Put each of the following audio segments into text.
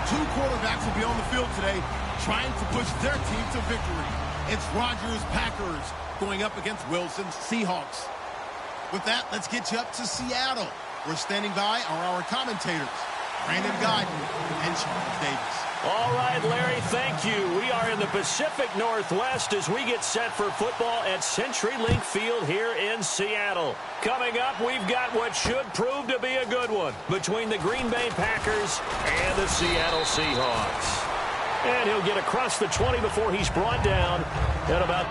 Two quarterbacks will be on the field today trying to push their team to victory. It's Rodgers' Packers going up against Wilson's Seahawks. With that, let's get you up to Seattle. We're standing by are our commentators, Brandon Guyton and Charles Davis. All right, Larry, thank you. We are in the Pacific Northwest as we get set for football at CenturyLink Field here in Seattle. Coming up, we've got what should prove to be a good one between the Green Bay Packers and the Seattle Seahawks. And he'll get across the 20 before he's brought down at about...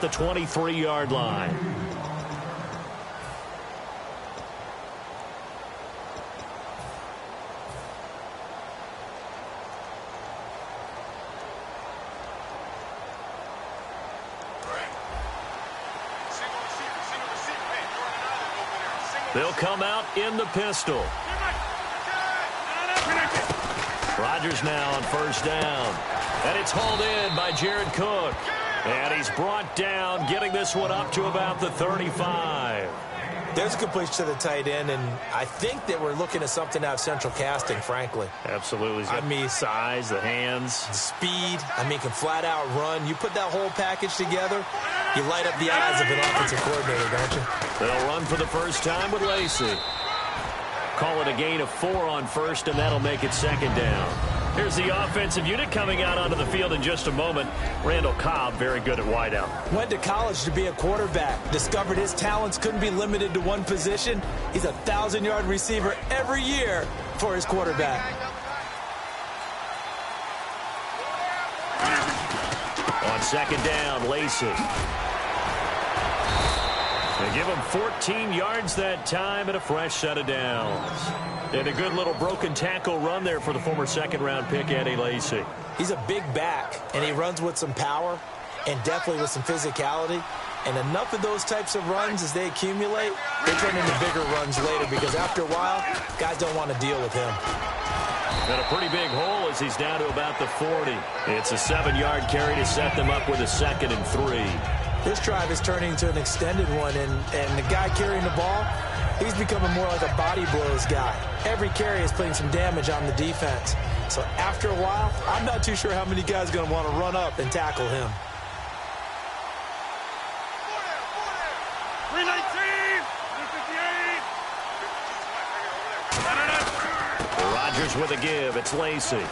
the 23-yard line. They'll come out in the pistol. Rodgers now on first down. And it's hauled in by Jared Cook. And he's brought down, getting this one up to about the 35. There's a completion to the tight end, and I think that we're looking at something out of central casting, frankly. Absolutely. I mean, size, the hands. Speed. I mean, can flat out run. You put that whole package together, you light up the eyes of an offensive coordinator, don't you? They'll run for the first time with Lacey. Call it a gain of 4 on first, and that'll make it second down. Here's the offensive unit coming out onto the field in just a moment. Randall Cobb, very good at wideout. Went to college to be a quarterback. Discovered his talents couldn't be limited to one position. He's a 1,000-yard receiver every year for his quarterback. On second down, Lacey. They give him 14 yards that time and a fresh set of downs. And a good little broken tackle run there for the former second-round pick, Eddie Lacy. He's a big back, and he runs with some power and definitely with some physicality. And enough of those types of runs, as they accumulate, they turn into bigger runs later because after a while, guys don't want to deal with him. And a pretty big hole as he's down to about the 40. It's a 7-yard carry to set them up with a 2nd and 3. This drive is turning into an extended one, and the guy carrying the ball, he's becoming more like a body blows guy. Every carry is putting some damage on the defense. So after a while, I'm not too sure how many guys are going to want to run up and tackle him. 319, 358. Rodgers with a give. It's Lacey.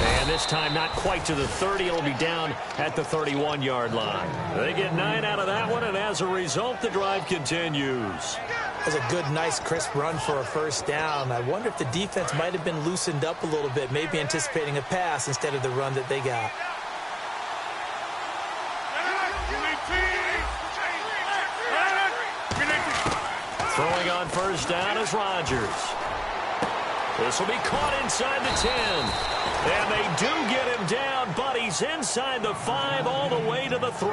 And this time not quite to the 30. It'll be down at the 31-yard line. They get 9 out of that one, and as a result, the drive continues. That's a good, nice, crisp run for a first down. I wonder if the defense might have been loosened up a little bit, maybe anticipating a pass instead of the run that they got. Throwing on first down is Rodgers. This will be caught inside the 10. And they do get him down, but he's inside the 5 all the way to the 3.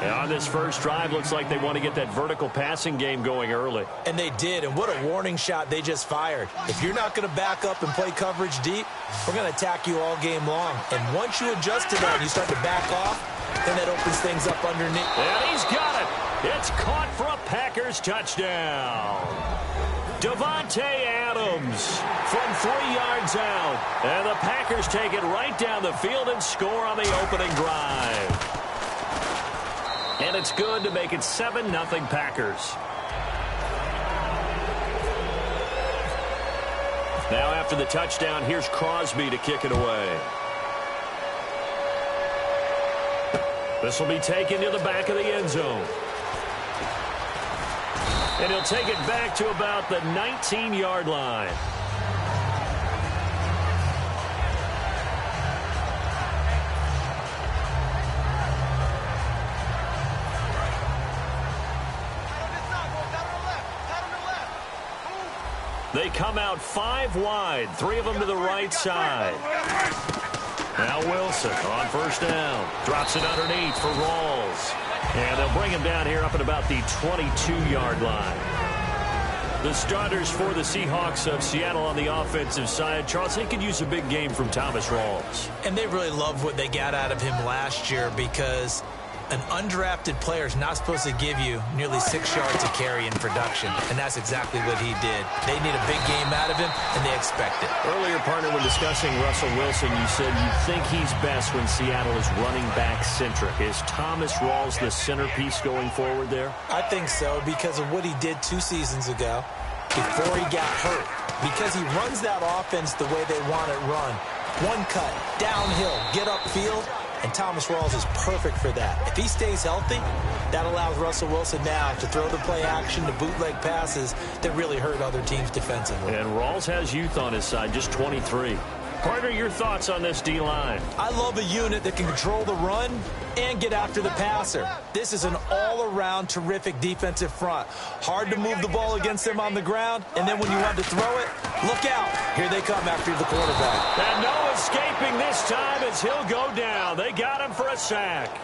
And on this first drive, looks like they want to get that vertical passing game going early. And they did, and what a warning shot they just fired. If you're not going to back up and play coverage deep, we're going to attack you all game long. And once you adjust to that and you start to back off, then that opens things up underneath. And he's got it. It's caught for a Packers touchdown. Davante Adams from 3 yards out. And the Packers take it right down the field and score on the opening drive. And it's good to make it 7-0 Packers. Now after the touchdown, here's Crosby to kick it away. This will be taken to the back of the end zone. And he'll take it back to about the 19-yard line. They come out 5 wide, 3 of them to the right side. Now Wilson on first down. Drops it underneath for Rawls. And they'll bring him down here up at about the 22-yard line. The starters for the Seahawks of Seattle on the offensive side. Charles, they could use a big game from Thomas Rawls. And they really loved what they got out of him last year because an undrafted player is not supposed to give you nearly 6 yards a carry in production, and that's exactly what he did. They need a big game out of him, and they expect it. Earlier, partner, when discussing Russell Wilson, you said you think he's best when Seattle is running back centric. Is Thomas Rawls the centerpiece going forward there? I think so because of what he did 2 seasons ago before he got hurt. Because he runs that offense the way they want it run. One cut, downhill, get upfield. And Thomas Rawls is perfect for that. If he stays healthy, that allows Russell Wilson now to throw the play action, to bootleg passes that really hurt other teams defensively. And Rawls has youth on his side, just 23. Partner, your thoughts on this D-line? I love a unit that can control the run and get after the passer. This is an all-around terrific defensive front. Hard to move the ball against them on the ground, and then when you want to throw it, look out. Here they come after the quarterback. And no escaping this time as he'll go down. They got him for a sack.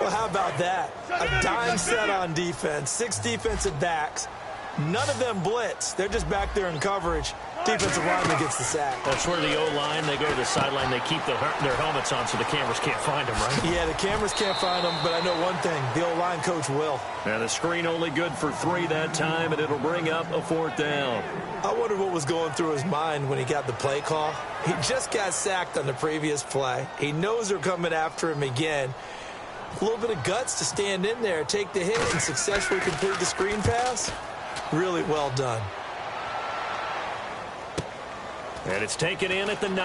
Well, how about that? A dime set on defense, 6 defensive backs. None of them blitz. They're just back there in coverage. Defensive lineman gets the sack. That's where the O-line, they go to the sideline, they keep their helmets on so the cameras can't find them, right? Yeah, the cameras can't find them, but I know one thing. The O-line coach will. And the screen only good for 3 that time, and it'll bring up a 4th down. I wonder what was going through his mind when he got the play call. He just got sacked on the previous play. He knows they're coming after him again. A little bit of guts to stand in there, take the hit, and successfully complete the screen pass. Really well done. And it's taken in at the 9.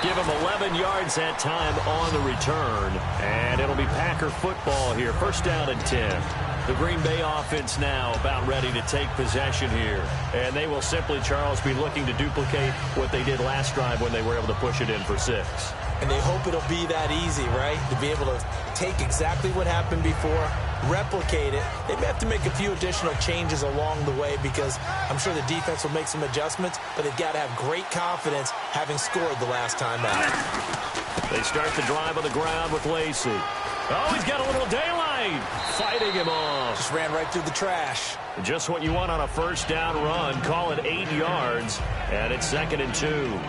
Give him 11 yards that time on the return. And it'll be Packer football here. First down and 10. The Green Bay offense now about ready to take possession here. And they will simply, Charles, be looking to duplicate what they did last drive when they were able to push it in for 6. And they hope it'll be that easy, right? To be able to take exactly what happened before, replicate it. They may have to make a few additional changes along the way because I'm sure the defense will make some adjustments, but they've got to have great confidence having scored the last time out. They start the drive on the ground with Lacey. Oh, he's got a little daylight. Fighting him off. Just ran right through the trash. Just what you want on a first down run. Call it 8 yards, and it's 2nd and 2.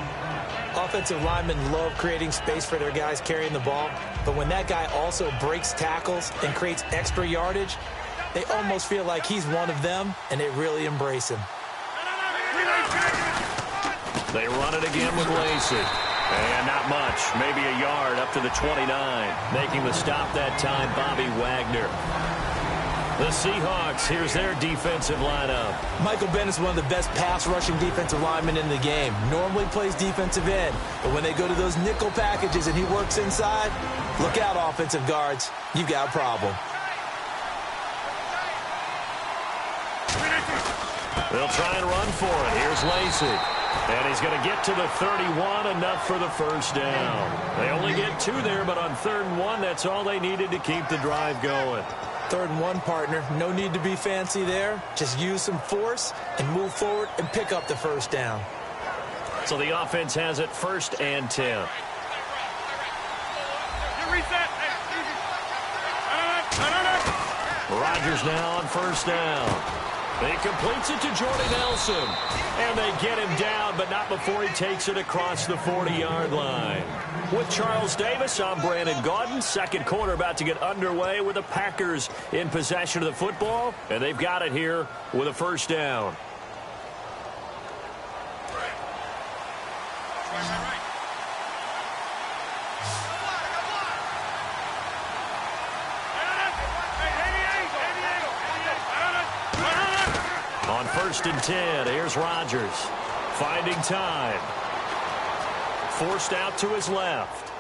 Offensive linemen love creating space for their guys carrying the ball, but when that guy also breaks tackles and creates extra yardage, they almost feel like he's one of them, and they really embrace him. They run it again with Lacey. And not much, maybe a yard up to the 29. Making the stop that time, Bobby Wagner. The Seahawks, here's their defensive lineup. Michael Bennett's one of the best pass-rushing defensive linemen in the game. Normally plays defensive end, but when they go to those nickel packages and he works inside, look out, offensive guards. You've got a problem. They'll try and run for it. Here's Lacey. And he's going to get to the 31, enough for the first down. They only get 2 there, but on 3rd and 1, that's all they needed to keep the drive going. 3rd and 1, partner. No need to be fancy there. Just use some force and move forward and pick up the first down. So the offense has it 1st and 10. Rodgers now on first down. He completes it to Jordy Nelson. And they get him down, but not before he takes it across the 40-yard line. With Charles Davis, I'm Brandon Gaudin. Second quarter about to get underway with the Packers in possession of the football. And they've got it here with a first down. On 1st and 10, here's Rodgers. Finding time. Forced out to his left.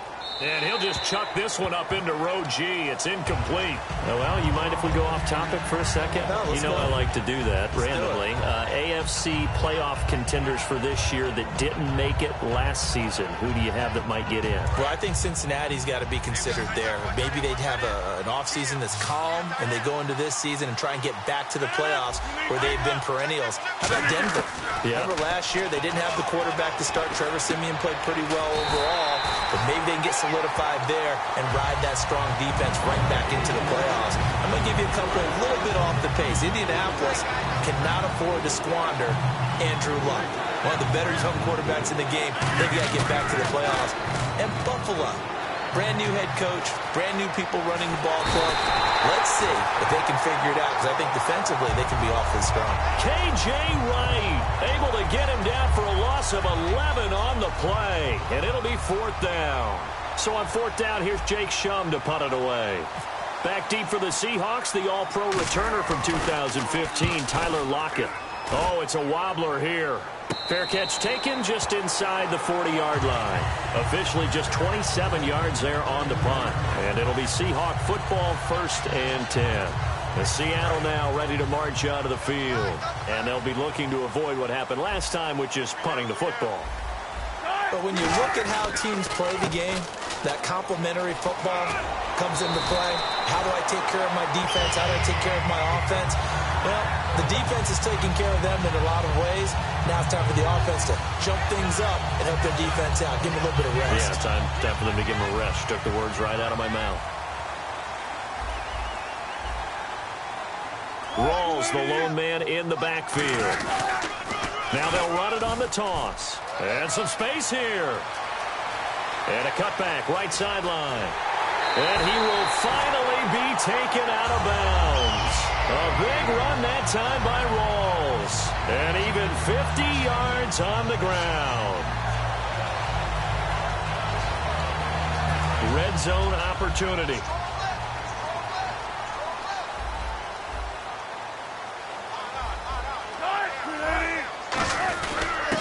And he'll just chuck this one up into row G. It's incomplete. Oh, well, you mind if we go off topic for a second? No, you know I like to do that randomly. AFC playoff contenders for this year that didn't make it last season. Who do you have that might get in? Well, I think Cincinnati's got to be considered there. Maybe they'd have an offseason that's calm, and they go into this season and try and get back to the playoffs where they've been perennials. How about Denver? Yeah. Remember last year they didn't have the quarterback to start. Trevor Siemian played pretty well overall, but maybe they can get solidified there and ride that strong defense right back into the playoffs. I'm going to give you a couple a little bit off the pace. Indianapolis cannot afford to squander Andrew Luck, one of the better young quarterbacks in the game. They've got to get back to the playoffs. And Buffalo, brand new head coach, brand new people running the ball club. Let's see if they can figure it out, because I think defensively they can be awfully strong. K.J. Wright able to get him down for a loss of 11 on the play, and it'll be 4th down. So on 4th down, here's Jake Shum to punt it away. Back deep for the Seahawks, the all-pro returner from 2015, Tyler Lockett. Oh, it's a wobbler here. Fair catch taken just inside the 40-yard line. Officially just 27 yards there on the punt. And it'll be Seahawk football, 1st and 10. The Seattle now ready to march out of the field. And they'll be looking to avoid what happened last time, which is punting the football. But when you look at how teams play the game, that complementary football comes into play. How do I take care of my defense? How do I take care of my offense? Well, the defense is taking care of them in a lot of ways. Now it's time for the offense to jump things up and help their defense out. Give them a little bit of rest. Yeah, time for them to give them a rest. Took the words right out of my mouth. Rawls, the lone man in the backfield. Now they'll run it on the toss. And some space here. And a cutback, right sideline. And he will finally be taken out of bounds. A big run that time by Rawls. And even 50 yards on the ground. Red zone opportunity.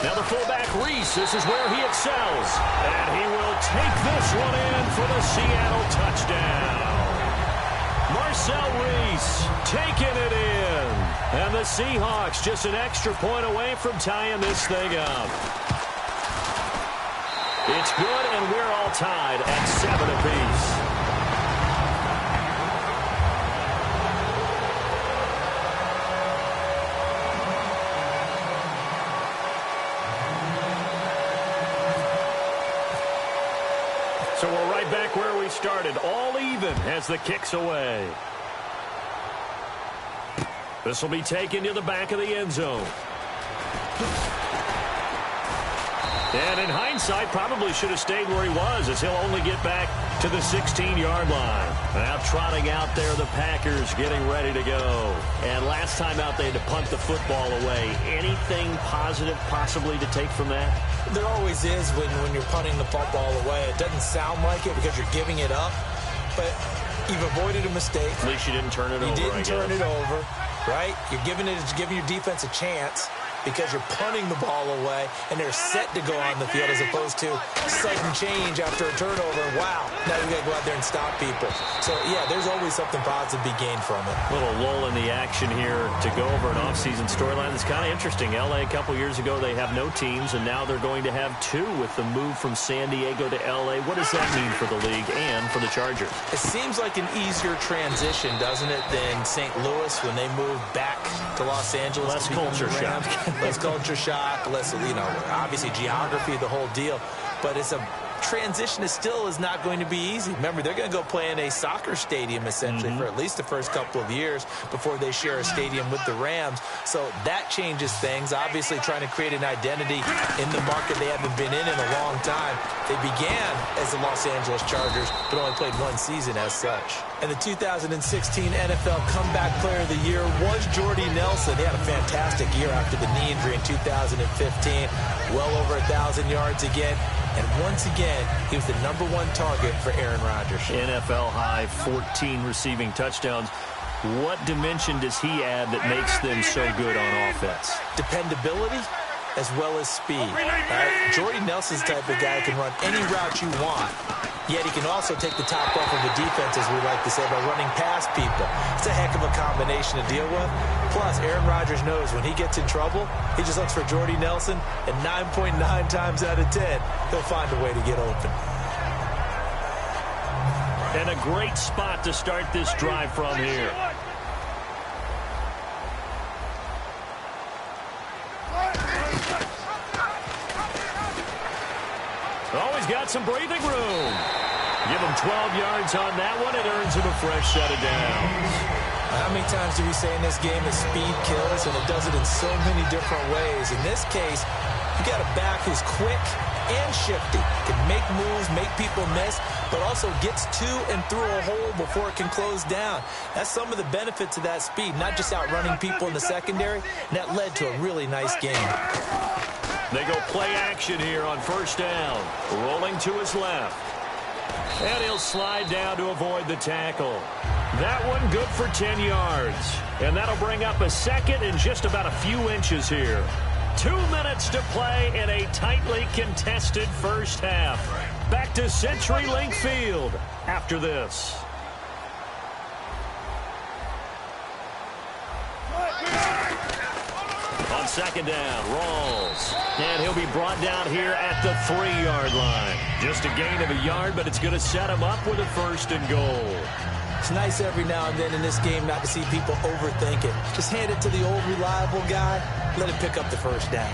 Now the fullback, Reese, this is where he excels. And he will take this one in for the Seattle touchdown. Marcel Reese taking it in. And the Seahawks just an extra point away from tying this thing up. It's good, and we're all tied at 7 apiece. So we're right back where we started, all even as the kick's away. This will be taken to the back of the end zone. And in hindsight, probably should have stayed where he was, as he'll only get back to the 16-yard line. Now trotting out there, the Packers getting ready to go. And last time out, they had to punt the football away. Anything positive possibly to take from that? There always is when you're punting the football away. It doesn't sound like it because you're giving it up, but you've avoided a mistake. At least you didn't turn it over. You didn't turn it over, right? You're giving your defense a chance because you're punting the ball away, and they're set to go on the field as opposed to sudden change after a turnover. Wow, now you got to go out there and stop people. So, yeah, there's always something positive to be gained from it. A little lull in the action here to go over an offseason storyline that's kind of interesting. L.A. a couple years ago, they have no teams, and now they're going to have 2 with the move from San Diego to L.A. What does that mean for the league and for the Chargers? It seems like an easier transition, doesn't it, than St. Louis when they moved back to Los Angeles. Less culture shock. Less culture shock, less, obviously geography, the whole deal. But it's a transition that still is not going to be easy. Remember, they're going to go play in a soccer stadium, essentially, for at least the first couple of years before they share a stadium with the Rams. So that changes things. Obviously, trying to create an identity in the market they haven't been in a long time. They began as the Los Angeles Chargers, but only played 1 season as such. And the 2016 NFL Comeback Player of the Year was Jordy Nelson. He had a fantastic year after the knee injury in 2015. Well over 1,000 yards again. And once again, he was the #1 target for Aaron Rodgers. NFL high, 14 receiving touchdowns. What dimension does he add that makes them so good on offense? Dependability. as well as speed. Right? Jordy Nelson's the type of guy who can run any route you want, yet he can also take the top off of a defense, as we like to say, by running past people. It's a heck of a combination to deal with. Plus, Aaron Rodgers knows when he gets in trouble, he just looks for Jordy Nelson, and 9.9 times out of 10, he'll find a way to get open. And a great spot to start this drive from here. Oh, he's got some breathing room. Give him 12 yards on that one. It earns him a fresh set of downs. How many times do we say in this game that speed kills, and it does it in so many different ways? In this case, you got a back who's quick and shifty, can make moves, make people miss, but also gets to and through a hole before it can close down. That's some of the benefits of that speed, not just outrunning people in the secondary, and that led to a really nice game. They go play action here on first down. Rolling to his left. And he'll slide down to avoid the tackle. That one good for 10 yards. And that'll bring up a second and just about a few inches here. 2 minutes to play in a tightly contested first half. Back to CenturyLink Field after this. On second down, Rawls. And he'll be brought down here at the 3-yard line. Just a gain of a yard, but it's going to set him up with a first and goal. It's nice every now and then in this game not to see people overthink it. Just hand it to the old reliable guy. Let him pick up the first down.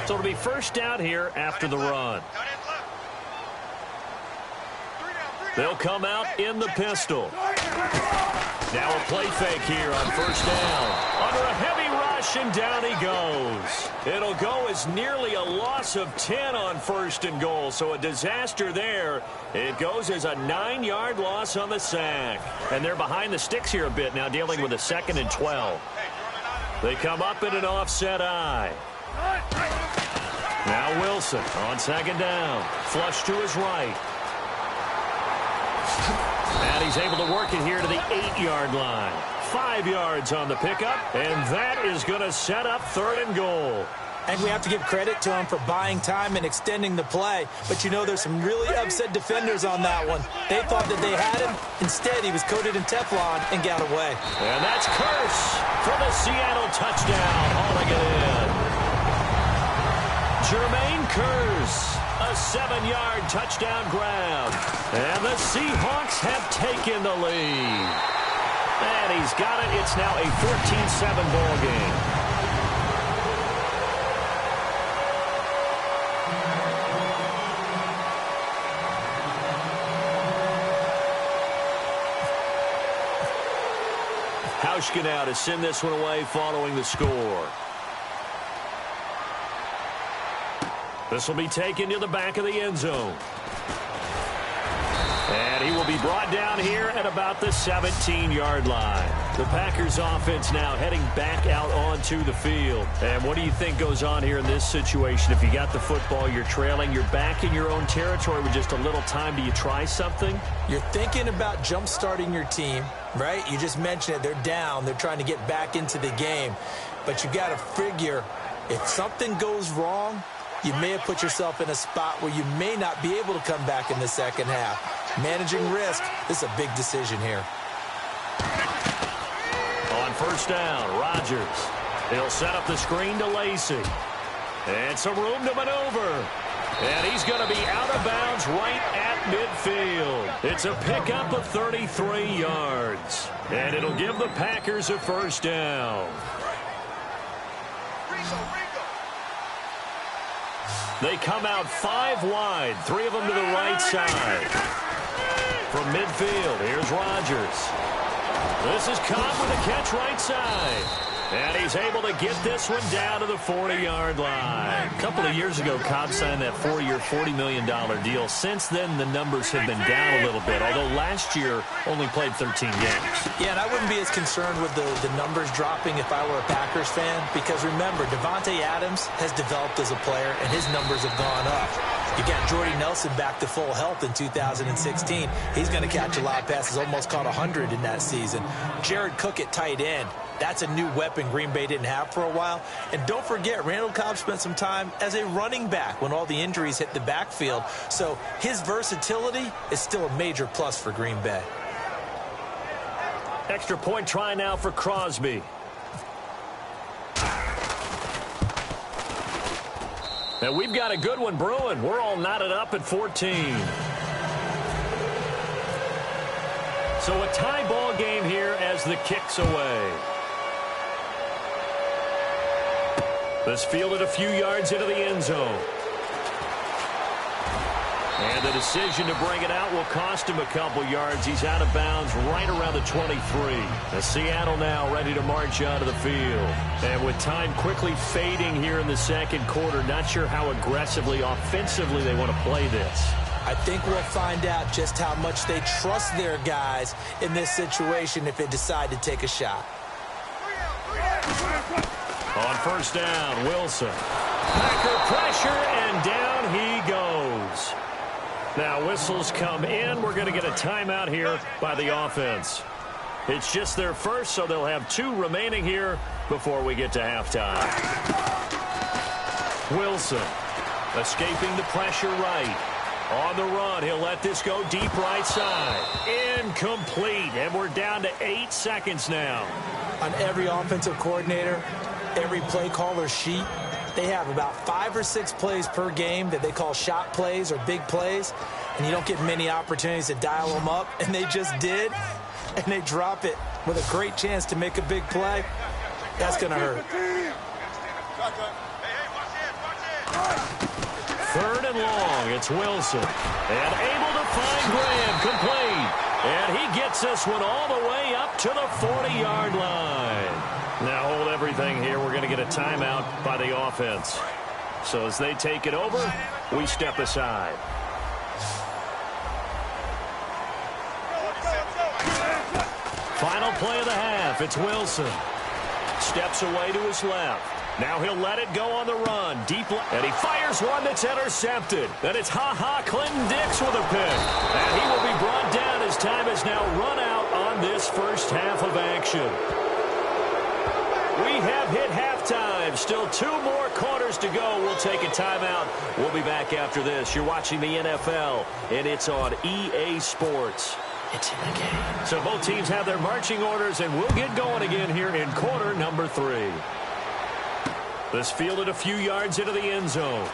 So it'll be first down here after the run. They'll come out in the pistol. Now a play fake here on first down. Under a heavy rush, and down he goes. It'll go as nearly a loss of 10 on first and goal, so a disaster there. It goes as a 9-yard loss on the sack. And they're behind the sticks here a bit now, dealing with a 2nd and 12. They come up in an offset eye. Now Wilson on second down. Flush to his right. And he's able to work it here to the 8-yard line. 5 yards on the pickup, and that is going to set up 3rd and goal. And we have to give credit to him for buying time and extending the play. But you know, there's some really upset defenders on that one. They thought that they had him. Instead, he was coated in Teflon and got away. And that's Curse for the Seattle touchdown, hauling it in. Jermaine Curse, a 7-yard touchdown grab. And the Seahawks have taken the lead. And he's got it. It's now a 14-7 ball game. Hauschka now to send this one away following the score. This will be taken to the back of the end zone. And he will be brought down here at about the 17-yard line. The Packers offense now heading back out onto the field. And what do you think goes on here in this situation? If you got the football, you're trailing, you're back in your own territory with just a little time. Do you try something? You're thinking about jump-starting your team, right? You just mentioned it. They're down. They're trying to get back into the game. But you got to figure, if something goes wrong, you may have put yourself in a spot where you may not be able to come back in the second half. Managing risk, this is a big decision here. On first down, Rodgers. He'll set up the screen to Lacey. And some room to maneuver. And he's going to be out of bounds right at midfield. It's a pickup of 33 yards. And it'll give the Packers a first down. They come out 5 wide, 3 of them to the right side. From midfield, here's Rodgers. This is Cobb with a catch right side. And he's able to get this one down to the 40-yard line. A couple of years ago, Cobb signed that 4-year, $40 million deal. Since then, the numbers have been down a little bit, although last year only played 13 games. Yeah, and I wouldn't be as concerned with the numbers dropping if I were a Packers fan, because remember, Davante Adams has developed as a player, and his numbers have gone up. You got Jordy Nelson back to full health in 2016. He's going to catch a lot of passes, almost caught 100 in that season. Jared Cook at tight end. That's a new weapon Green Bay didn't have for a while. And don't forget, Randall Cobb spent some time as a running back when all the injuries hit the backfield. So his versatility is still a major plus for Green Bay. Extra point try now for Crosby. And we've got a good one brewing. We're all knotted up at 14. So a tie ball game here as the kick's away. This fielded a few yards into the end zone. And the decision to bring it out will cost him a couple yards. He's out of bounds right around the 23. The Seattle now ready to march out of the field. And with time quickly fading here in the second quarter, not sure how aggressively, offensively they want to play this. I think we'll find out just how much they trust their guys in this situation if they decide to take a shot. On first down, Wilson. Packer pressure, and down he goes. Now whistles come in. We're going to get a timeout here by the offense. It's just their first, so they'll have 2 remaining here before we get to halftime. Wilson escaping the pressure right. On the run, he'll let this go deep right side. Incomplete, and we're down to 8 seconds now. On every offensive coordinator, every play caller sheet, they have about 5 or 6 plays per game that they call shot plays or big plays, and you don't get many opportunities to dial them up, and they just did, and they drop it with a great chance to make a big play. That's going to hurt. Third and long, it's Wilson. And able to find Graham, complete. And he gets this one all the way up to the 40-yard line. Now hold everything here. We're going to get a timeout by the offense. So as they take it over, we step aside. Final play of the half. It's Wilson. Steps away to his left. Now he'll let it go on the run. Deep left. And he fires one that's intercepted. And it's Clinton Dix with a pick. And he will be brought down as time has now run out on this first half of action. We have hit halftime. Still 2 more quarters to go. We'll take a timeout. We'll be back after this. You're watching the NFL, and it's on EA Sports. It's in the game. So both teams have their marching orders, and we'll get going again here in quarter number 3. This fielded a few yards into the end zone.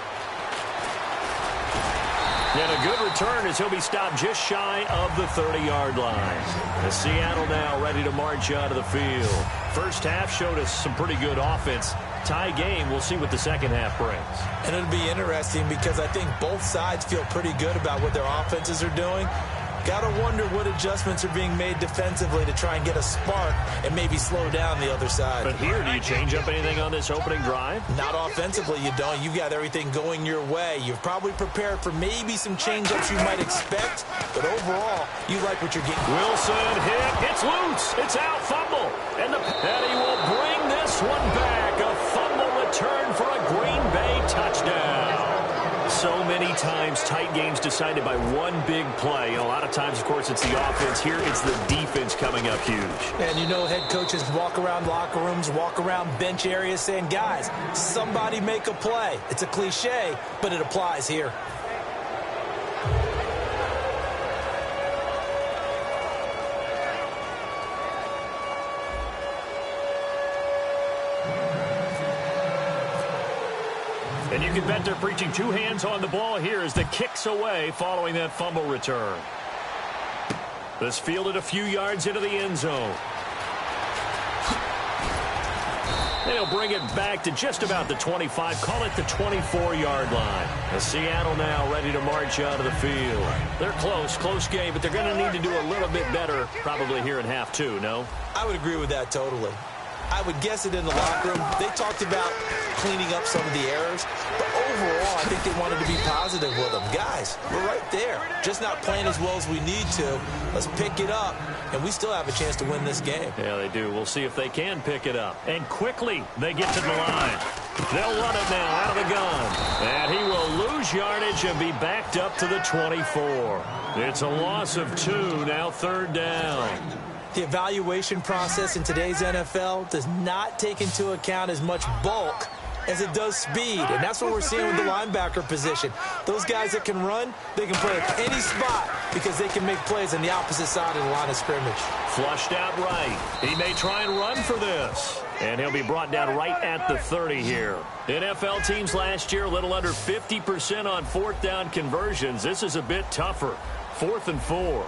And a good return as he'll be stopped just shy of the 30-yard line. The Seattle now ready to march out of the field. First half showed us some pretty good offense. Tie game, we'll see what the second half brings. And it'll be interesting because I think both sides feel pretty good about what their offenses are doing. Got to wonder what adjustments are being made defensively to try and get a spark and maybe slow down the other side. But here, do you change up anything on this opening drive? Not offensively, you don't. You've got everything going your way. You've probably prepared for maybe some change-ups you might expect, but overall, you like what you're getting. Wilson hit. It's loose. It's out. Fumble. And he will bring this one back. A fumble return for a Green Bay touchdown. So many times tight games decided by one big play. And a lot of times, of course, it's the offense. Here, it's the defense coming up huge. And you know head coaches walk around locker rooms, walk around bench areas saying, guys, somebody make a play. It's a cliche, but it applies here. And you can bet they're preaching 2 hands on the ball here as the kick's away following that fumble return. This fielded a few yards into the end zone. They'll bring it back to just about the 25, call it the 24-yard line. The Seattle now ready to march out of the field. They're close game, but they're going to need to do a little bit better probably here in half 2, no? I would agree with that totally. I would guess it in the locker room. They talked about cleaning up some of the errors, but overall, I think they wanted to be positive with them. Guys, we're right there. Just not playing as well as we need to. Let's pick it up, and we still have a chance to win this game. Yeah, they do. We'll see if they can pick it up. And quickly, they get to the line. They'll run it now out of the gun. And he will lose yardage and be backed up to the 24. It's a loss of 2, now 3rd down. The evaluation process in today's NFL does not take into account as much bulk as it does speed, and that's what we're seeing with the linebacker position. Those guys that can run, they can play at any spot because they can make plays on the opposite side of the line of scrimmage. Flushed out right. He may try and run for this, and he'll be brought down right at the 30 here. NFL teams last year a little under 50% on 4th down conversions. This is a bit tougher. 4th and 4.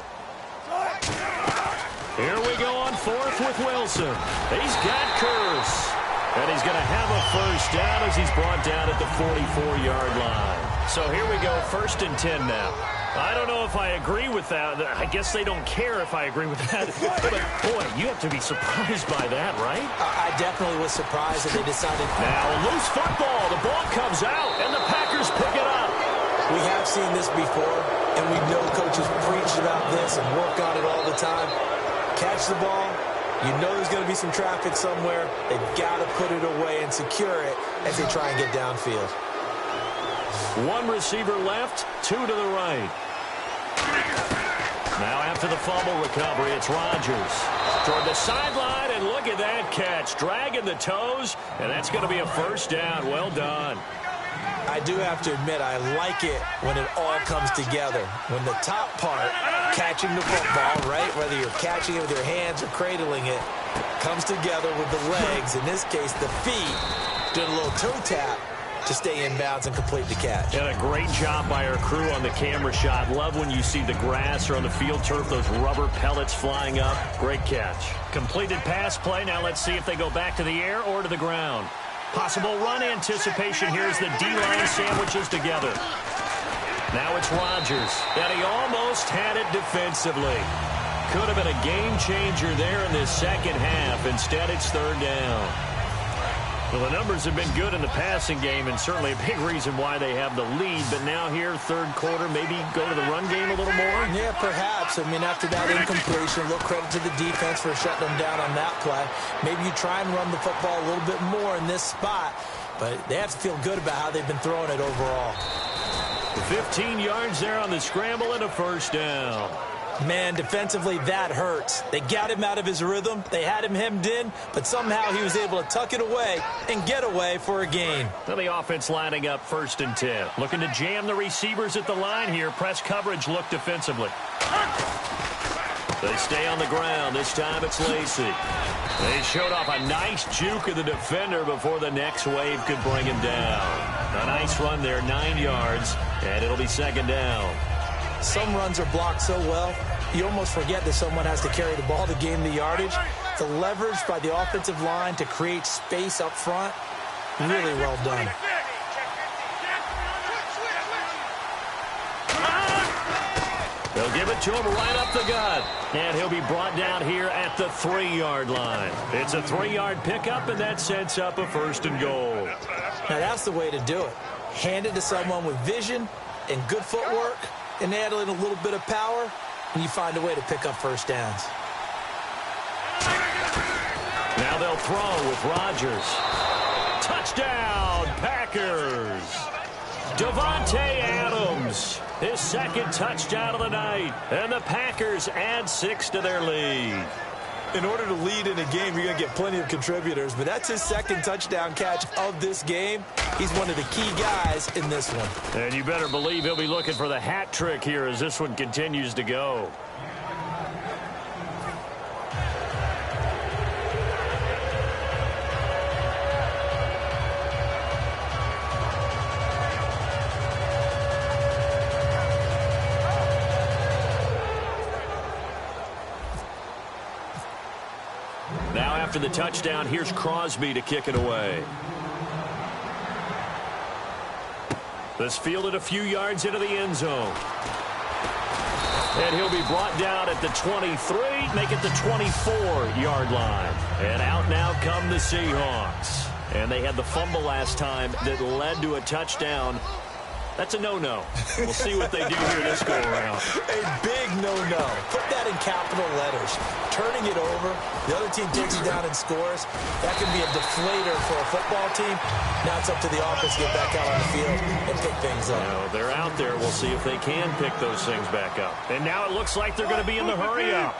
Here we go on 4th with Wilson. He's got Curse. And he's going to have a 1st down as he's brought down at the 44-yard line. So here we go, 1st and 10 now. I don't know if I agree with that. I guess they don't care if I agree with that. But, boy, you have to be surprised by that, right? I definitely was surprised that they decided. Now, a loose football. The ball comes out, and the Packers pick it up. We have seen this before, and we know coaches preach about this and work on it all the time. Catch the ball. You know there's going to be some traffic somewhere. They've got to put it away and secure it as they try and get downfield. 1 receiver left, 2 to the right. Now after the fumble recovery, it's Rodgers. Toward the sideline, and look at that catch. Dragging the toes, and that's going to be a 1st down. Well done. I do have to admit, I like it when it all comes together. When the top part, catching the football, right, whether you're catching it with your hands or cradling it, comes together with the legs. In this case, the feet, did a little toe tap to stay in bounds and complete the catch. And a great job by our crew on the camera shot. Love when you see the grass or on the field turf, those rubber pellets flying up. Great catch. Completed pass play. Now let's see if they go back to the air or to the ground. Possible run anticipation here as the D-line sandwiches together. Now it's Rodgers, and he almost had it defensively. Could have been a game changer there in this second half. Instead, it's 3rd down. Well, the numbers have been good in the passing game, and certainly a big reason why they have the lead. But now here, 3rd quarter, maybe go to the run game a little more? Yeah, perhaps. I mean, after that incompletion, a little credit to the defense for shutting them down on that play. Maybe you try and run the football a little bit more in this spot, but they have to feel good about how they've been throwing it overall. 15 yards there on the scramble and a 1st down. Man, defensively, that hurts. They got him out of his rhythm. They had him hemmed in, but somehow he was able to tuck it away and get away for a gain. Now the offense lining up 1st and 10. Looking to jam the receivers at the line here. Press coverage look defensively. They stay on the ground. This time it's Lacy. They showed off a nice juke of the defender before the next wave could bring him down. A nice run there, 9 yards, and it'll be 2nd down. Some runs are blocked so well, you almost forget that someone has to carry the ball to gain the yardage. The leverage by the offensive line to create space up front, really well done. They'll give it to him right up the gut. And he'll be brought down here at the 3-yard line. It's a 3-yard pickup, and that sets up a 1st and goal. Now that's the way to do it. Hand it to someone with vision and good footwork, and add in a little bit of power, and you find a way to pick up 1st downs. Now they'll throw with Rodgers. Touchdown, Packers. Davante Adams, his 2nd touchdown of the night, and the Packers add 6 to their lead. In order to lead in a game, you're going to get plenty of contributors, but that's his 2nd touchdown catch of this game. He's one of the key guys in this one. And you better believe he'll be looking for the hat trick here as this one continues to go. Now after the touchdown, here's Crosby to kick it away. This fielded a few yards into the end zone. And he'll be brought down at the 23, make it the 24-yard line. And out now come the Seahawks. And they had the fumble last time that led to a touchdown. That's a no-no. We'll see what they do here this go-around. A big no-no. Put that in capital letters. Turning it over, the other team takes it down and scores. That can be a deflator for a football team. Now it's up to the offense to get back out on the field and pick things up. No, they're out there. We'll see if they can pick those things back up. And now it looks like they're going to be in the hurry-up.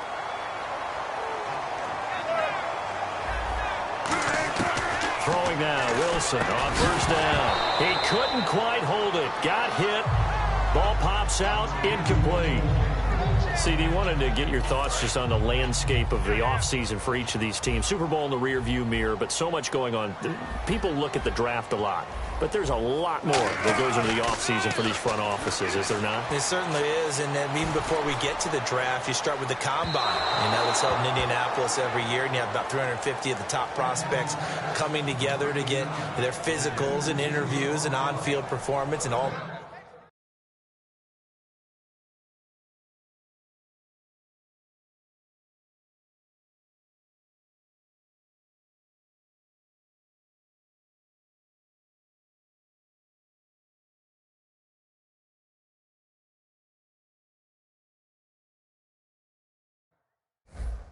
Throwing now, Wilson on first down. He couldn't quite hold it. Got hit. Ball pops out, incomplete. CD, wanted to get your thoughts just on the landscape of the offseason for each of these teams. Super Bowl in the rearview mirror, but so much going on. People look at the draft a lot, but there's a lot more that goes into the offseason for these front offices, is there not? It certainly is, and then even before we get to the draft, you start with the combine. You know, it's held in Indianapolis every year, and you have about 350 of the top prospects coming together to get their physicals and interviews and on-field performance and all.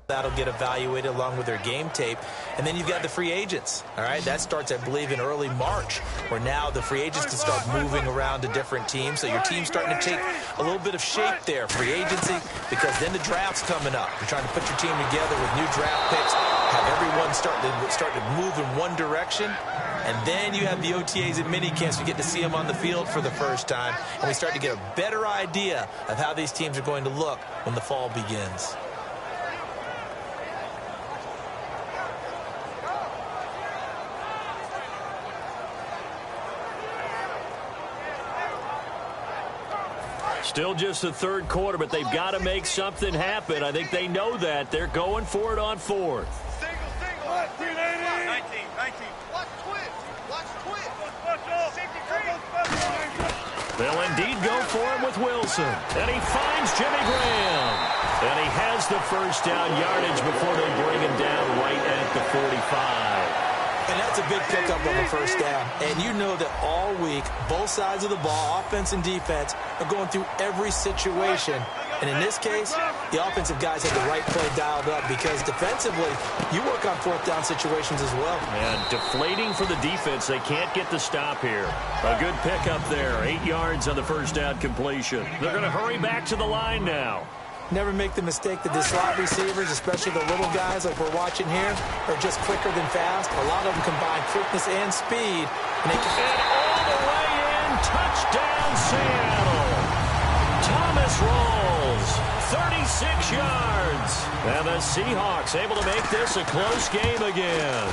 That'll get evaluated along with their game tape. And then you've got the free agents. All right, that starts, I believe, in early March, where now the free agents can start moving around to different teams. So your team's starting to take a little bit of shape there, free agency, because then the draft's coming up. You're trying to put your team together with new draft picks, have everyone start to move in one direction. And then you have the OTAs and mini camps. We get to see them on the field for the first time. And we start to get a better idea of how these teams are going to look when the fall begins. Still just the third quarter, but they've got to make something happen. I think they know that. They're going for it on fourth. Single. 19. Watch twist. They'll indeed go for it with Wilson. And he finds Jimmy Graham. And he has the first down yardage before they bring him down right at the 45. And that's a big pickup on the first down. And you know that all week, both sides of the ball, offense and defense, are going through every situation. And in this case, the offensive guys have the right play dialed up because defensively, you work on fourth down situations as well. And deflating for the defense. They can't get the stop here. A good pickup there. 8 yards on the first down completion. They're going to hurry back to the line now. Never make the mistake that the slot receivers, especially the little guys like we're watching here, are just quicker than fast. A lot of them combine quickness and speed. And all the way in, touchdown Seattle. Thomas rolls, 36 yards. And the Seahawks able to make this a close game again.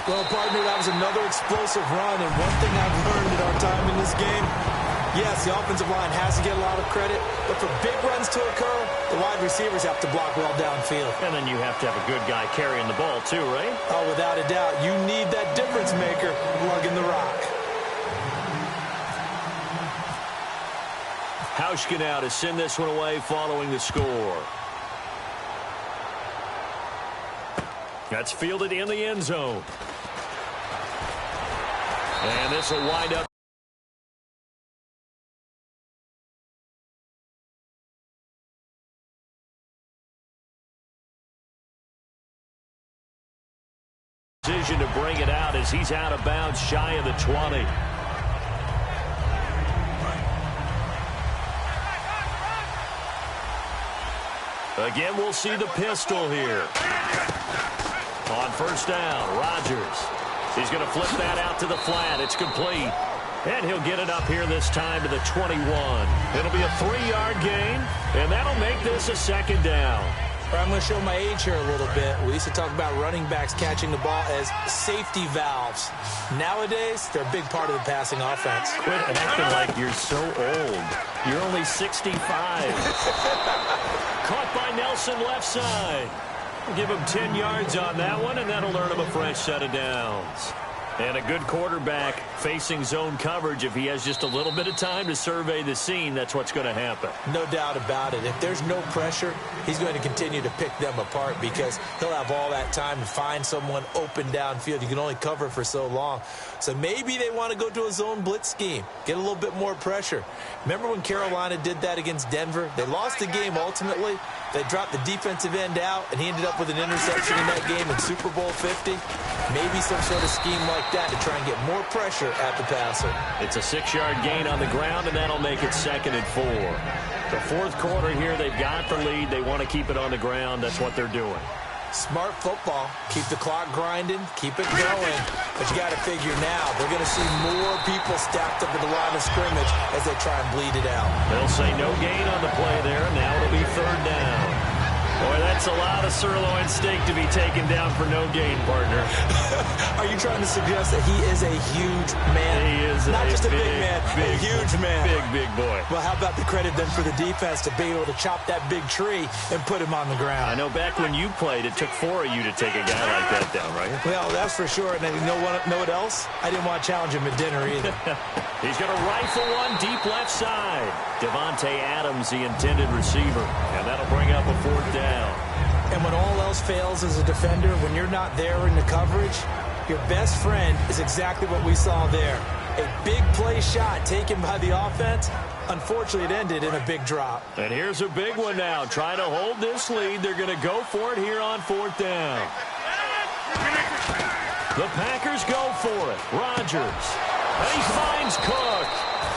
Well, partner, that was another explosive run. And one thing I've learned in our time in this game, yes, the offensive line has to get a lot of credit, but for big runs to occur, the wide receivers have to block well downfield. And then you have to have a good guy carrying the ball too, right? Oh, without a doubt. You need that difference maker lugging the rock. Hauschka now to send this one away following the score. That's fielded in the end zone. And this will wind up. Decision to bring it out as he's out of bounds shy of the 20. Again, we'll see the pistol here. On first down, Rodgers. He's going to flip that out to the flat. It's complete. And he'll get it up here this time to the 21. It'll be a 3-yard gain, and that'll make this a second down. I'm going to show my age here a little bit. We used to talk about running backs catching the ball as safety valves. Nowadays, they're a big part of the passing offense. Quit acting like you're so old. You're only 65. Caught by Nelson left side. We'll give him 10 yards on that one, and that'll earn him a fresh set of downs. And a good quarterback facing zone coverage, if he has just a little bit of time to survey the scene, that's what's going to happen. No doubt about it. If there's no pressure, he's going to continue to pick them apart because he'll have all that time to find someone open downfield. You can only cover for so long. So maybe they want to go to a zone blitz scheme, get a little bit more pressure. Remember when Carolina did that against Denver? They lost the game ultimately. They dropped the defensive end out, and he ended up with an interception in that game in Super Bowl 50. Maybe some sort of scheme like that to try and get more pressure at the passer. It's a 6-yard gain on the ground, and that'll make it 2nd and 4. The fourth quarter here, they've got the lead. They want to keep it on the ground. That's what they're doing. Smart football. Keep the clock grinding. Keep it going. But you got to figure now, they're going to see more people stacked up at the line of scrimmage as they try and bleed it out. They'll say no gain on the play there, and now it'll be 3rd down. Boy, that's a lot of sirloin steak to be taken down for no gain, partner. Are you trying to suggest that he is a huge man? He is not just a big man, a huge man. Big boy. Well, how about the credit then for the defense to be able to chop that big tree and put him on the ground? I know back when you played, it took 4 of you to take a guy like that down, right? Well, that's for sure. And you know what else? I didn't want to challenge him at dinner either. He's going to rifle one deep left side. Devontae Adams, the intended receiver. And that'll bring up a 4th down. And when all else fails as a defender, when you're not there in the coverage, your best friend is exactly what we saw there. A big play shot taken by the offense. Unfortunately, it ended in a big drop. And here's a big one now. Trying to hold this lead. They're going to go for it here on 4th down. The Packers go for it. Rodgers. And he finds Cook.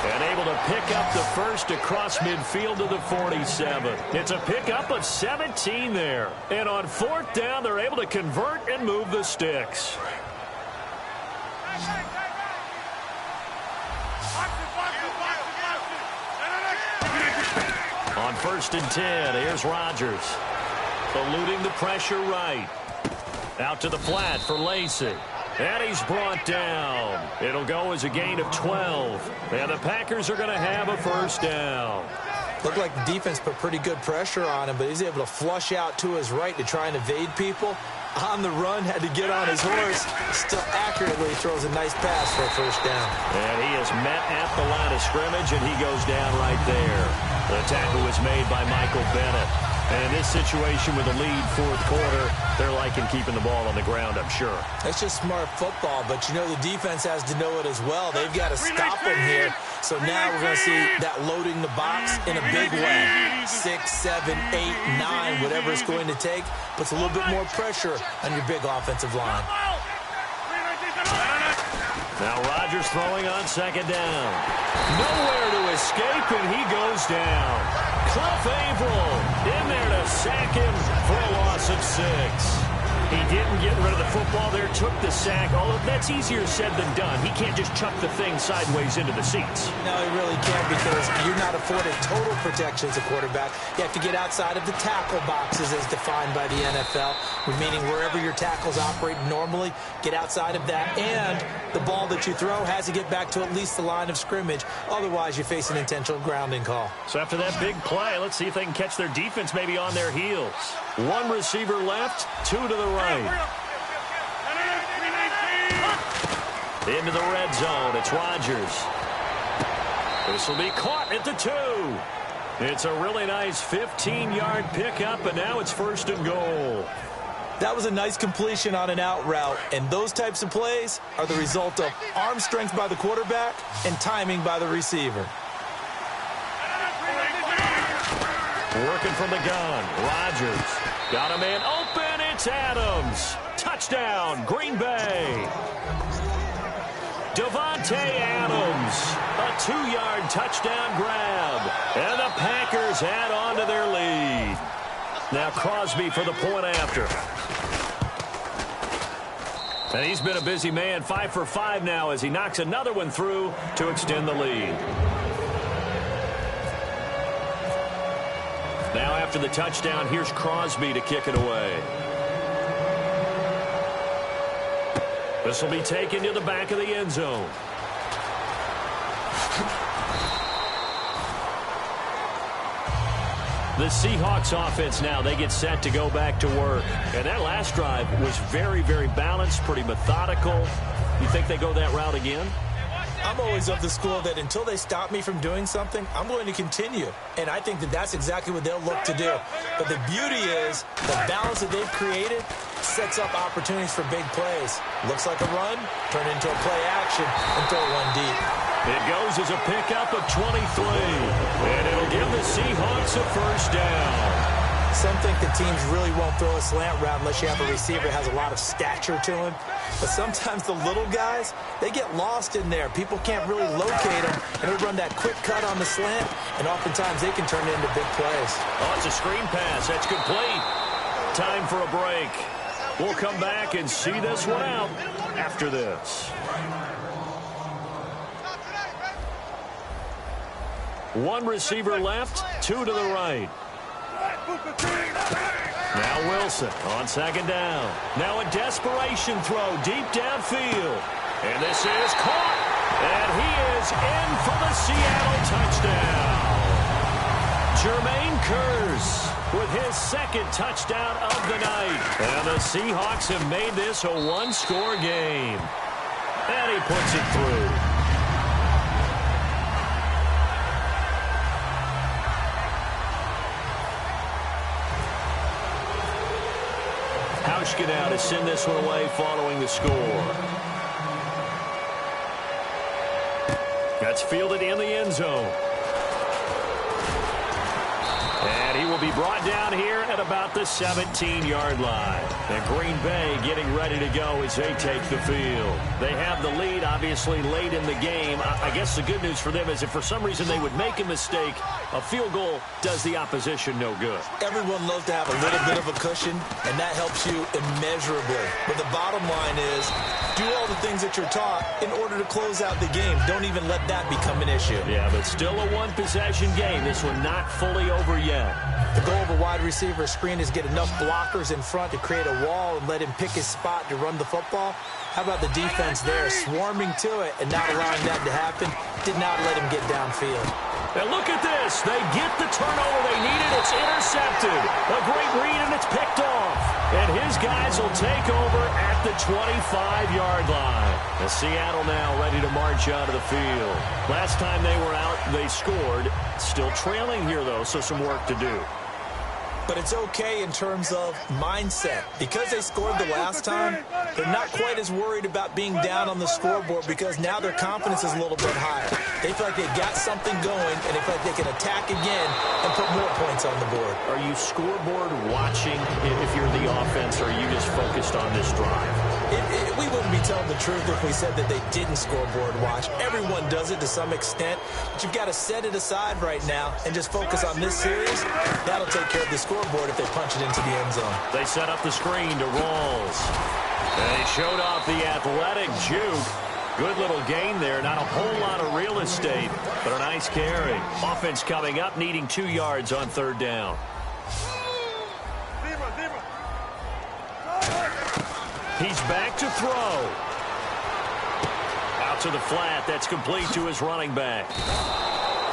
And able to pick up the first across midfield to the 47. It's a pickup of 17 there. And on 4th down, they're able to convert and move the sticks. On 1st and 10, here's Rodgers. Eluding the pressure right. Out to the flat for Lacey. And he's brought down. It'll go as a gain of 12. And the Packers are going to have a 1st down. Looked like the defense put pretty good pressure on him, but he's able to flush out to his right to try and evade people. On the run, had to get on his horse. Still accurately throws a nice pass for a 1st down. And he is met at the line of scrimmage, and he goes down right there. The tackle was made by Michael Bennett. And in this situation with the lead 4th quarter, they're liking keeping the ball on the ground, I'm sure. That's just smart football, but you know the defense has to know it as well. They've got to stop him here. So now we're going to see that loading the box in a big way. 6, 7, 8, 9, whatever it's going to take, puts a little bit more pressure on your big offensive line. Now Rodgers throwing on 2nd down. Nowhere to escape, and he goes down. Cliff Averill in there to sack him for a loss of 6. He didn't get rid of the football there, took the sack. Although that's easier said than done. He can't just chuck the thing sideways into the seats. No, he really can't because you're not afforded total protection as a quarterback. You have to get outside of the tackle boxes as defined by the NFL, meaning wherever your tackles operate normally, get outside of that. And the ball that you throw has to get back to at least the line of scrimmage. Otherwise, you face an intentional grounding call. So after that big play, let's see if they can catch their defense maybe on their heels. 1 receiver left, 2 to the right. Into the red zone, it's Rodgers. This will be caught at the 2. It's a really nice 15-yard pickup, and now it's 1st and goal. That was a nice completion on an out route, and those types of plays are the result of arm strength by the quarterback and timing by the receiver. Working from the gun, Rodgers. Got a man open, it's Adams. Touchdown, Green Bay. Devontae Adams, a 2-yard touchdown grab. And the Packers add on to their lead. Now Crosby for the point after. And he's been a busy man, 5 for 5 now as he knocks another one through to extend the lead. Now after the touchdown, here's Crosby to kick it away. This will be taken to the back of the end zone. The Seahawks offense now, they get set to go back to work. And that last drive was very, very balanced, pretty methodical. You think they go that route again? I'm always of the school that until they stop me from doing something, I'm going to continue. And I think that that's exactly what they'll look to do. But the beauty is the balance that they've created sets up opportunities for big plays. Looks like a run, turn into a play action, and throw one deep. It goes as a pickup of 23. And it'll give the Seahawks a first down. Some think that teams really won't throw a slant route unless you have a receiver that has a lot of stature to him. But sometimes the little guys, they get lost in there. People can't really locate them, and they run that quick cut on the slant, and oftentimes they can turn it into big plays. Oh, it's a screen pass. That's complete. Time for a break. We'll come back and see this one out after this. One receiver left, two to the right. Now Wilson on second down. Now a desperation throw deep downfield. And this is caught. And he is in for the Seattle touchdown. Jermaine Kearse with his second touchdown of the night. And the Seahawks have made this a one-score game. And he puts it through. Get out to send this one away following the score. That's fielded in the end zone. And he will be brought down here at about the 17-yard line. And Green Bay getting ready to go as they take the field. They have the lead, obviously, late in the game. I guess the good news for them is if for some reason they would make a mistake, a field goal does the opposition no good. Everyone loves to have a little bit of a cushion, and that helps you immeasurably. But the bottom line is, do all the things that you're taught in order to close out the game. Don't even let that become an issue. Yeah, but still a one-possession game. This one not fully over yet. The goal of a wide receiver screen is get enough blockers in front to create a wall and let him pick his spot to run the football. How about the defense there, swarming to it and not allowing that to happen? Did not let him get downfield. And look at this. They get the turnover they needed. It's intercepted. A great read, and it's picked off. And his guys will take over at the 25-yard line. And Seattle now ready to march out of the field. Last time they were out, they scored. Still trailing here, though, so some work to do. But it's okay in terms of mindset. Because they scored the last time, they're not quite as worried about being down on the scoreboard because now their confidence is a little bit higher. They feel like they got something going, and they feel like they can attack again and put more points on the board. Are you scoreboard watching if you're the offense, or are you just focused on this drive? We wouldn't be telling the truth if we said that they didn't scoreboard watch. Everyone does it to some extent, but you've got to set it aside right now and just focus on this series. That'll take care of the scoreboard if they punch it into the end zone. They set up the screen to Rawls. And he showed off the athletic juke. Good little gain there. Not a whole lot of real estate, but a nice carry. Offense coming up, needing 2 yards on third down. He's back to throw. Out to the flat. That's complete to his running back.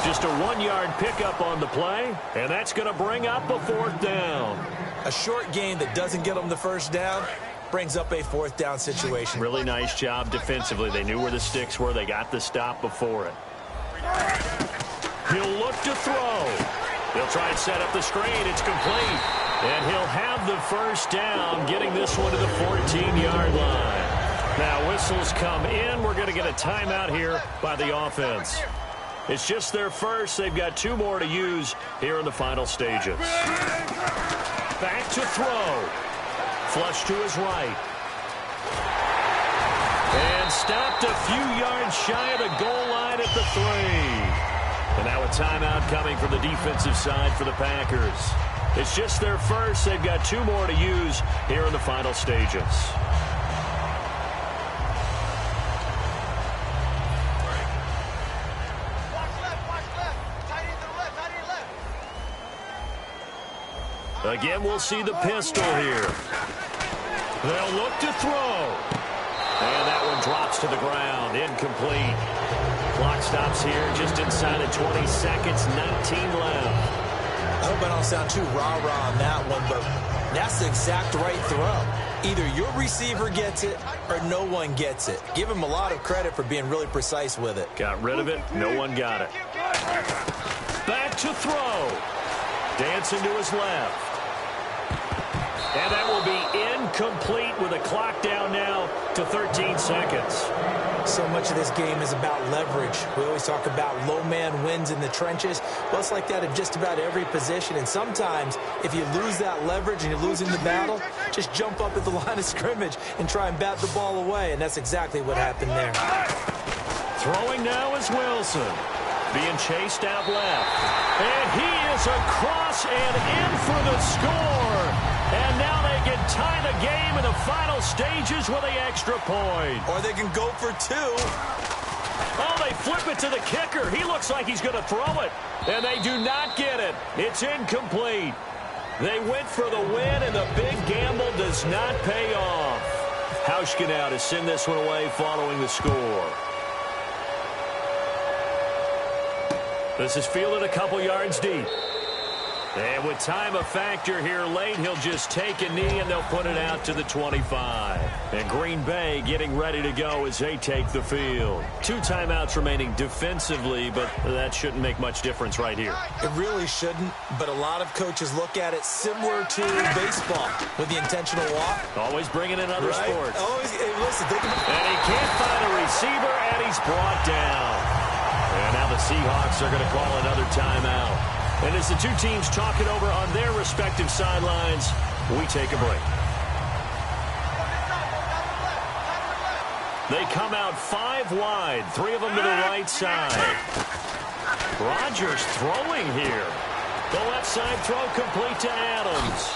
Just a 1-yard pickup on the play, and that's going to bring up a fourth down. A short gain that doesn't get them the first down brings up a fourth down situation. Really nice job defensively. They knew where the sticks were. They got the stop before it. He'll look to throw. He'll try and set up the screen. It's complete. And he'll have the first down, getting this one to the 14-yard line. Now whistles come in. We're going to get a timeout here by the offense. It's just their first. They've got 2 more to use here in the final stages. Back to throw. Flush to his right. And stopped a few yards shy of the goal line at the 3. And now a timeout coming from the defensive side for the Packers. It's just their first. They've got 2 more to use here in the final stages. Again, we'll see the pistol here. They'll look to throw. And that one drops to the ground. Incomplete. Clock stops here just inside of 20 seconds. 19 left. I hope hope I don't sound too rah-rah on that one, but that's the exact right throw. Either your receiver gets it or no one gets it. Give him a lot of credit for being really precise with it. Got rid of it. No one got it. Back to throw. Dancing to his left. And that will be incomplete with a clock down now to 13 seconds. So much of this game is about leverage. We always talk about low man wins in the trenches. Well, it's like that in just about every position. And sometimes, if you lose that leverage and you're losing the battle, just jump up at the line of scrimmage and try and bat the ball away. And that's exactly what happened there. Throwing now is Wilson. Being chased out left. And he is across and in for the score. And now they can tie the game in the final stages with the extra point. Or they can go for two. Oh, they flip it to the kicker. He looks like he's going to throw it. And they do not get it. It's incomplete. They went for the win, and the big gamble does not pay off. Hauschka now to send this one away following the score. This is fielded a couple yards deep. And with time a factor here late, he'll just take a knee and they'll put it out to the 25. And Green Bay getting ready to go as they take the field. 2 timeouts remaining defensively, but that shouldn't make much difference right here. It really shouldn't, but a lot of coaches look at it similar to baseball with the intentional walk. Always bringing in other sports. Always, hey, listen, and he can't find a receiver, and he's brought down. And now the Seahawks are going to call another timeout. And as the two teams talk it over on their respective sidelines, we take a break. They come out 5 wide, 3 of them to the right side. Rodgers throwing here. The left side throw complete to Adams.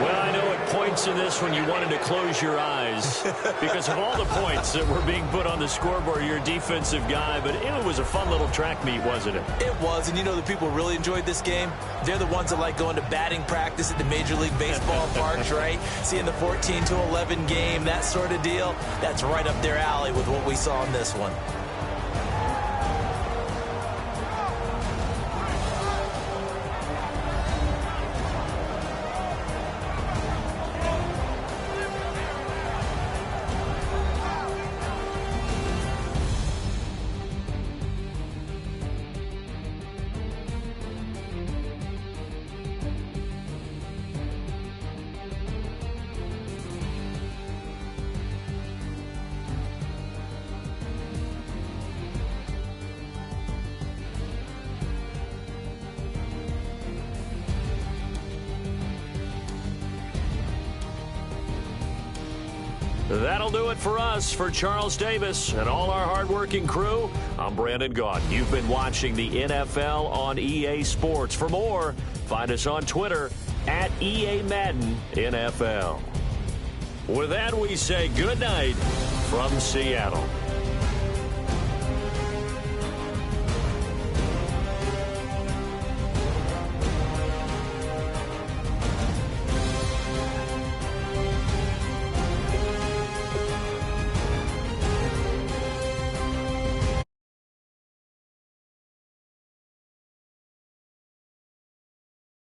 Well, I know at points in this when you wanted to close your eyes because of all the points that were being put on the scoreboard. You're a defensive guy, but it was a fun little track meet, wasn't it? It was, and you know the people really enjoyed this game? They're the ones that like going to batting practice at the Major League Baseball parks, right? Seeing the 14-11 game, that sort of deal. That's right up their alley with what we saw in this one. That'll do it for us. For Charles Davis and all our hardworking crew, I'm Brandon Gaughan. You've been watching the NFL on EA Sports. For more, find us on Twitter at EA Madden NFL. With that, we say good night from Seattle.